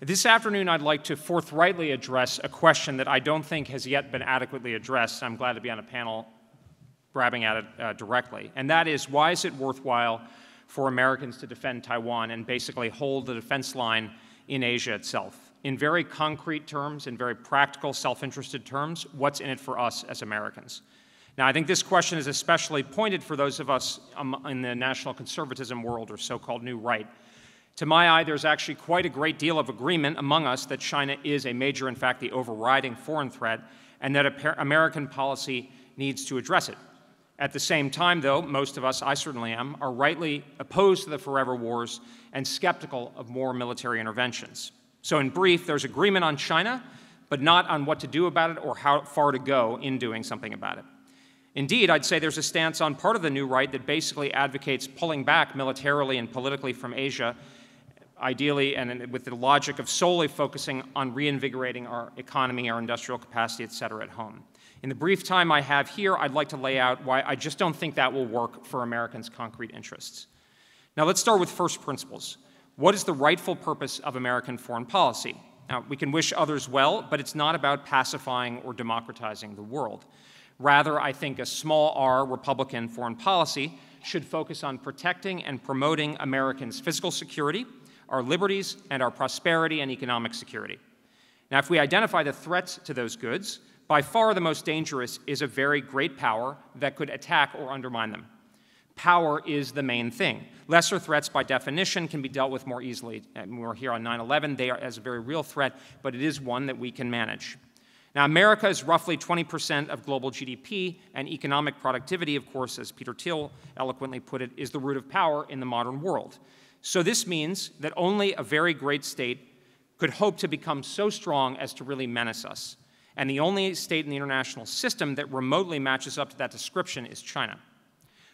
This afternoon, I'd like to forthrightly address a question that I don't think has yet been adequately addressed. I'm glad to be on a panel grabbing at it directly. And that is, why is it worthwhile for Americans to defend Taiwan and basically hold the defense line in Asia itself? In very concrete terms, in very practical, self-interested terms, what's in it for us as Americans? Now, I think this question is especially pointed for those of us in the national conservatism world, or so-called New Right. To my eye, there's actually quite a great deal of agreement among us that China is a major, in fact, the overriding foreign threat, and that American policy needs to address it. At the same time, though, most of us, I certainly am, are rightly opposed to the forever wars and skeptical of more military interventions. So in brief, there's agreement on China, but not on what to do about it or how far to go in doing something about it. Indeed, I'd say there's a stance on part of the New Right that basically advocates pulling back militarily and politically from Asia, ideally and with the logic of solely focusing on reinvigorating our economy, our industrial capacity, et cetera, at home. In the brief time I have here, I'd like to lay out why I just don't think that will work for Americans' concrete interests. Now, let's start with first principles. What is the rightful purpose of American foreign policy? Now, we can wish others well, but it's not about pacifying or democratizing the world. Rather, I think a small r Republican foreign policy should focus on protecting and promoting Americans' physical security, our liberties, and our prosperity and economic security. Now, if we identify the threats to those goods, by far the most dangerous is a very great power that could attack or undermine them. Power is the main thing. Lesser threats, by definition, can be dealt with more easily. And we're here on 9/11. They are as a very real threat, but it is one that we can manage. Now, America is roughly 20% of global GDP, and economic productivity, of course, as Peter Thiel eloquently put it, is the root of power in the modern world. So this means that only a very great state could hope to become so strong as to really menace us. And the only state in the international system that remotely matches up to that description is China.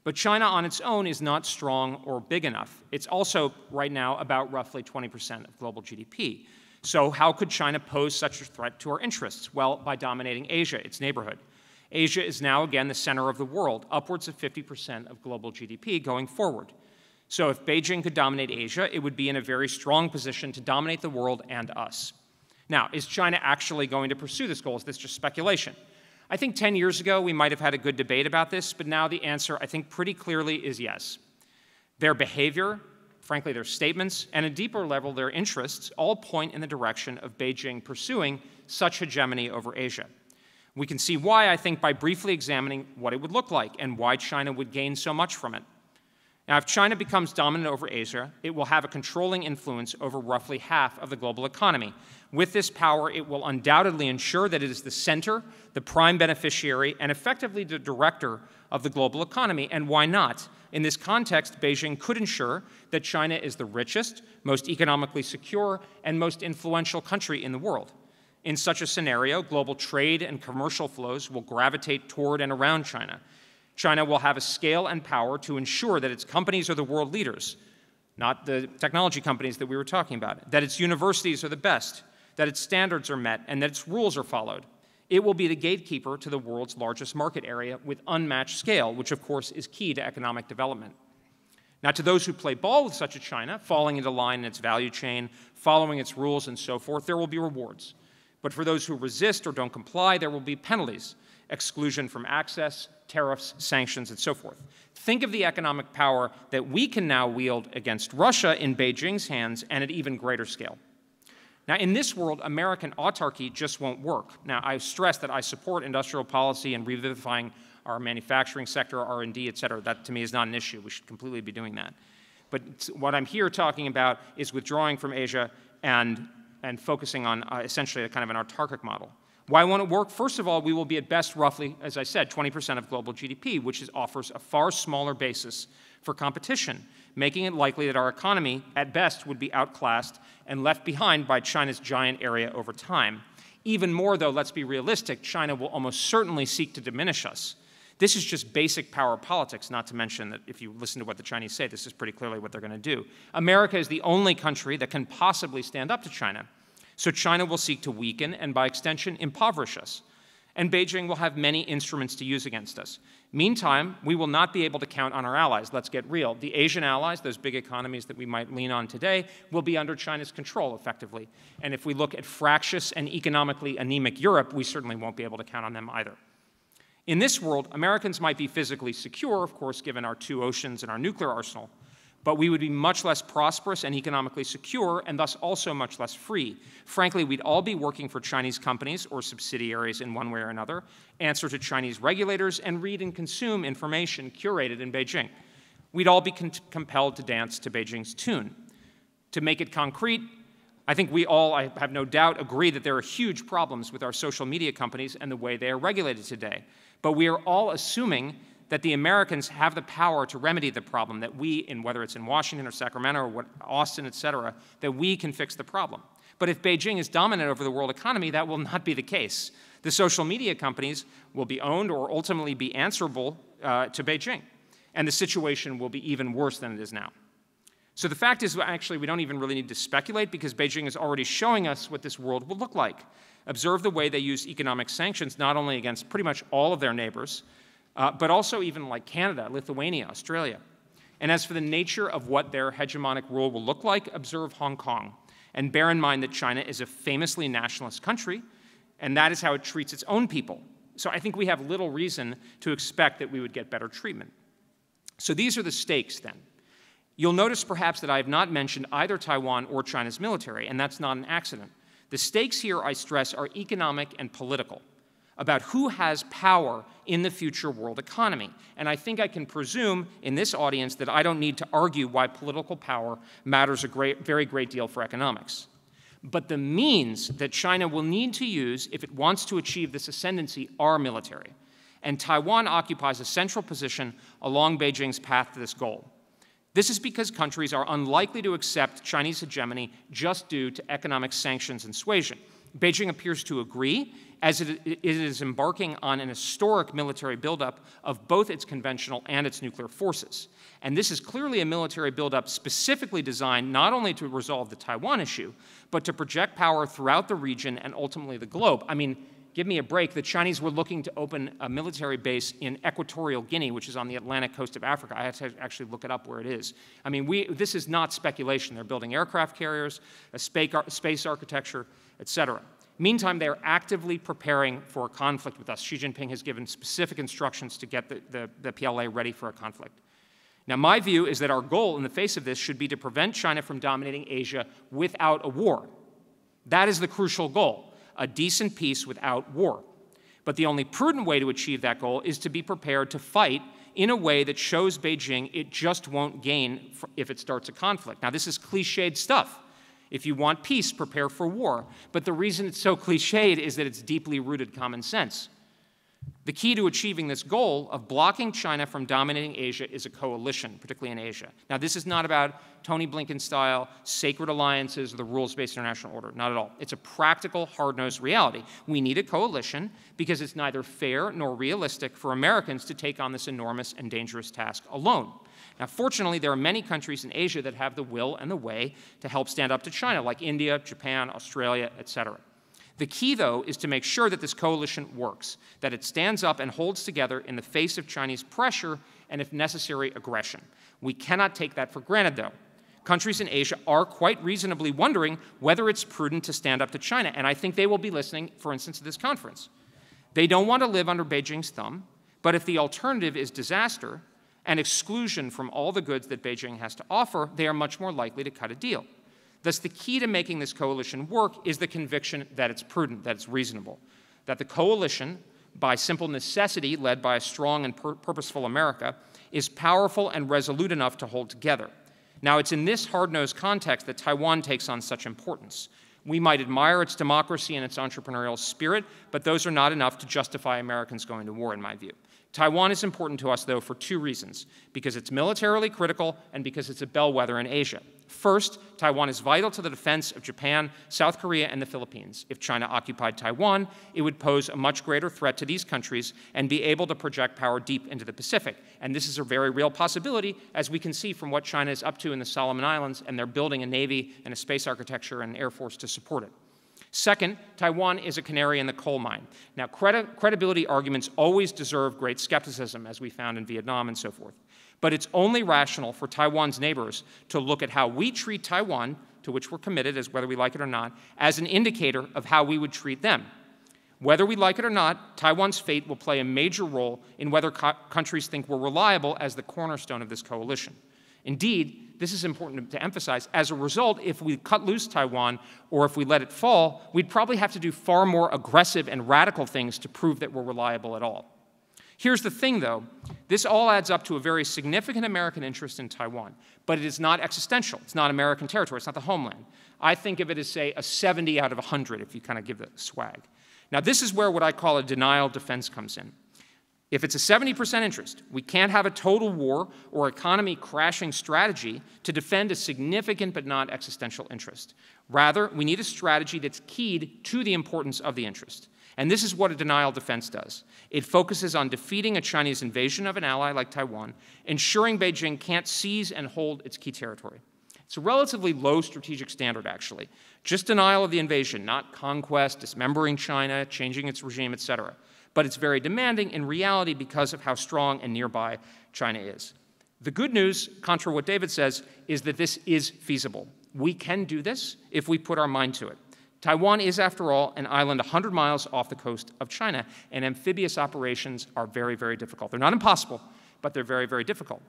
But China on its own is not strong or big enough. It's also, right now, about roughly 20% of global GDP. So how could China pose such a threat to our interests? Well, by dominating Asia, its neighborhood. Asia is now, again, the center of the world, upwards of 50% of global GDP going forward. So if Beijing could dominate Asia, it would be in a very strong position to dominate the world and us. Now, is China actually going to pursue this goal? Is this just speculation? I think 10 years ago we might have had a good debate about this, but now the answer, I think, pretty clearly is yes. Their behavior, frankly, their statements, and at a deeper level, their interests, all point in the direction of Beijing pursuing such hegemony over Asia. We can see why, I think, by briefly examining what it would look like and why China would gain so much from it. Now, if China becomes dominant over Asia, it will have a controlling influence over roughly half of the global economy. With this power, it will undoubtedly ensure that it is the center, the prime beneficiary, and effectively the director of the global economy. And why not? In this context, Beijing could ensure that China is the richest, most economically secure, and most influential country in the world. In such a scenario, global trade and commercial flows will gravitate toward and around China. China will have a scale and power to ensure that its companies are the world leaders, not the technology companies that we were talking about, that its universities are the best, that its standards are met, and that its rules are followed. It will be the gatekeeper to the world's largest market area with unmatched scale, which, of course, is key to economic development. Now, to those who play ball with such a China, falling into line in its value chain, following its rules, and so forth, there will be rewards. But for those who resist or don't comply, there will be penalties, exclusion from access, tariffs, sanctions, and so forth. Think of the economic power that we can now wield against Russia in Beijing's hands and at even greater scale. Now, in this world, American autarky just won't work. Now, I stress that I support industrial policy and revivifying our manufacturing sector, R&D, et cetera. That, to me, is not an issue. We should completely be doing that. But what I'm here talking about is withdrawing from Asia and focusing on essentially a kind of an autarkic model. Why won't it work? First of all, we will be at best roughly, as I said, 20% of global GDP, which offers a far smaller basis for competition, making it likely that our economy, at best, would be outclassed and left behind by China's giant area over time. Even more, though, let's be realistic, China will almost certainly seek to diminish us. This is just basic power politics, not to mention that if you listen to what the Chinese say, this is pretty clearly what they're going to do. America is the only country that can possibly stand up to China. So China will seek to weaken and, by extension, impoverish us. and Beijing will have many instruments to use against us. Meantime, we will not be able to count on our allies. Let's get real. The Asian allies, those big economies that we might lean on today, will be under China's control effectively. And if we look at fractious and economically anemic Europe, we certainly won't be able to count on them either. In this world, Americans might be physically secure, of course, given our 2 oceans and our nuclear arsenal, but we would be much less prosperous and economically secure, and thus also much less free. Frankly, we'd all be working for Chinese companies or subsidiaries in one way or another, answer to Chinese regulators, and read and consume information curated in Beijing. We'd all be compelled to dance to Beijing's tune. To make it concrete, I think we all, I have no doubt, agree that there are huge problems with our social media companies and the way they are regulated today. But we are all assuming that the Americans have the power to remedy the problem, that we, whether it's in Washington or Sacramento or Austin, et cetera, that we can fix the problem. But if Beijing is dominant over the world economy, that will not be the case. The social media companies will be owned or ultimately be answerable to Beijing, and the situation will be even worse than it is now. So the fact is, actually, we don't even really need to speculate because Beijing is already showing us what this world will look like. Observe the way they use economic sanctions not only against pretty much all of their neighbors, but also even like Canada, Lithuania, Australia. And as for the nature of what their hegemonic rule will look like, observe Hong Kong. And bear in mind that China is a famously nationalist country, and that is how it treats its own people. So I think we have little reason to expect that we would get better treatment. So these are the stakes then. You'll notice perhaps that I have not mentioned either Taiwan or China's military, and that's not an accident. The stakes here, I stress, are economic and political, about who has power in the future world economy. And I think I can presume in this audience that I don't need to argue why political power matters a very great deal for economics. But the means that China will need to use if it wants to achieve this ascendancy are military. And Taiwan occupies a central position along Beijing's path to this goal. This is because countries are unlikely to accept Chinese hegemony just due to economic sanctions and suasion. Beijing appears to agree, as it is embarking on an historic military buildup of both its conventional and its nuclear forces. And this is clearly a military buildup specifically designed not only to resolve the Taiwan issue, but to project power throughout the region and ultimately the globe. I mean, give me a break. The Chinese were looking to open a military base in Equatorial Guinea, which is on the Atlantic coast of Africa. I had to actually look it up where it is. I mean, this is not speculation. They're building aircraft carriers, a space architecture, et cetera. Meantime, they are actively preparing for a conflict with us. Xi Jinping has given specific instructions to get the PLA ready for a conflict. Now, my view is that our goal in the face of this should be to prevent China from dominating Asia without a war. That is the crucial goal, a decent peace without war. But the only prudent way to achieve that goal is to be prepared to fight in a way that shows Beijing it just won't gain if it starts a conflict. Now, this is cliched stuff. If you want peace, prepare for war. But the reason it's so cliched is that it's deeply rooted common sense. The key to achieving this goal of blocking China from dominating Asia is a coalition, particularly in Asia. Now, this is not about Tony Blinken-style sacred alliances or the rules-based international order. Not at all. It's a practical, hard-nosed reality. We need a coalition because it's neither fair nor realistic for Americans to take on this enormous and dangerous task alone. Now, fortunately, there are many countries in Asia that have the will and the way to help stand up to China, like India, Japan, Australia, et cetera. The key, though, is to make sure that this coalition works, that it stands up and holds together in the face of Chinese pressure and, if necessary, aggression. We cannot take that for granted, though. Countries in Asia are quite reasonably wondering whether it's prudent to stand up to China, and I think they will be listening, for instance, to this conference. They don't want to live under Beijing's thumb, but if the alternative is disaster and exclusion from all the goods that Beijing has to offer, they are much more likely to cut a deal. Thus, the key to making this coalition work is the conviction that it's prudent, that it's reasonable, that the coalition, by simple necessity led by a strong and purposeful America, is powerful and resolute enough to hold together. Now, it's in this hard-nosed context that Taiwan takes on such importance. We might admire its democracy and its entrepreneurial spirit, but those are not enough to justify Americans going to war, in my view. Taiwan is important to us, though, for 2 reasons: because it's militarily critical and because it's a bellwether in Asia. First, Taiwan is vital to the defense of Japan, South Korea, and the Philippines. If China occupied Taiwan, it would pose a much greater threat to these countries and be able to project power deep into the Pacific. And this is a very real possibility, as we can see from what China is up to in the Solomon Islands, and they're building a navy and a space architecture and air force to support it. Second, Taiwan is a canary in the coal mine. Now, credibility arguments always deserve great skepticism, as we found in Vietnam and so forth. But it's only rational for Taiwan's neighbors to look at how we treat Taiwan, to which we're committed, as whether we like it or not, as an indicator of how we would treat them. Whether we like it or not, Taiwan's fate will play a major role in whether countries think we're reliable as the cornerstone of this coalition. Indeed, this is important to emphasize. As a result, if we cut loose Taiwan or if we let it fall, we'd probably have to do far more aggressive and radical things to prove that we're reliable at all. Here's the thing, though. This all adds up to a very significant American interest in Taiwan, but it is not existential. It's not American territory. It's not the homeland. I think of it as, say, a 70 out of 100 if you kind of give it swag. Now, this is where what I call a denial defense comes in. If it's a 70% interest, we can't have a total war or economy crashing strategy to defend a significant but not existential interest. Rather, we need a strategy that's keyed to the importance of the interest. And this is what a denial defense does. It focuses on defeating a Chinese invasion of an ally like Taiwan, ensuring Beijing can't seize and hold its key territory. It's a relatively low strategic standard, actually. Just denial of the invasion, not conquest, dismembering China, changing its regime, etc. But it's very demanding in reality because of how strong and nearby China is. The good news, contra what David says, is that this is feasible. We can do this if we put our mind to it. Taiwan is, after all, an island 100 miles off the coast of China, and amphibious operations are very, very difficult. They're not impossible, but they're very, very difficult.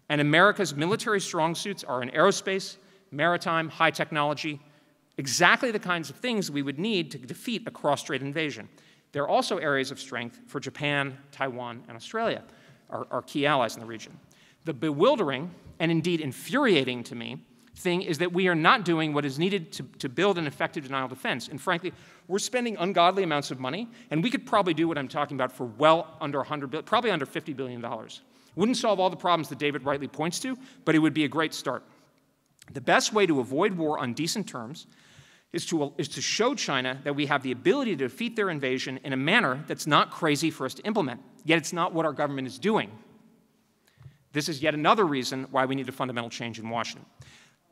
And America's military strong suits are in aerospace, maritime, high technology, exactly the kinds of things we would need to defeat a cross-strait invasion. They're also areas of strength for Japan, Taiwan, and Australia, our key allies in the region. The bewildering, and indeed infuriating to me, thing is that we are not doing what is needed to build an effective denial defense. And frankly, we're spending ungodly amounts of money, and we could probably do what I'm talking about for well under 100 billion, probably under $50 billion. Wouldn't solve all the problems that David rightly points to, but it would be a great start. The best way to avoid war on decent terms is to show China that we have the ability to defeat their invasion in a manner that's not crazy for us to implement. Yet it's not what our government is doing. This is yet another reason why we need a fundamental change in Washington.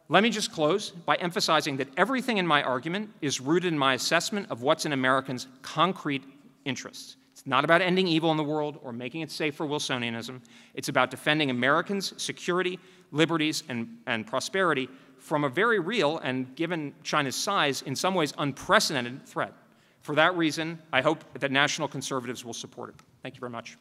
Let me just close by emphasizing that everything in my argument is rooted in my assessment of what's in Americans' concrete interests. It's not about ending evil in the world or making it safe for Wilsonianism. It's about defending Americans' security, liberties, and prosperity from a very real and, given China's size, in some ways unprecedented threat. For that reason, I hope that national conservatives will support it. Thank you very much.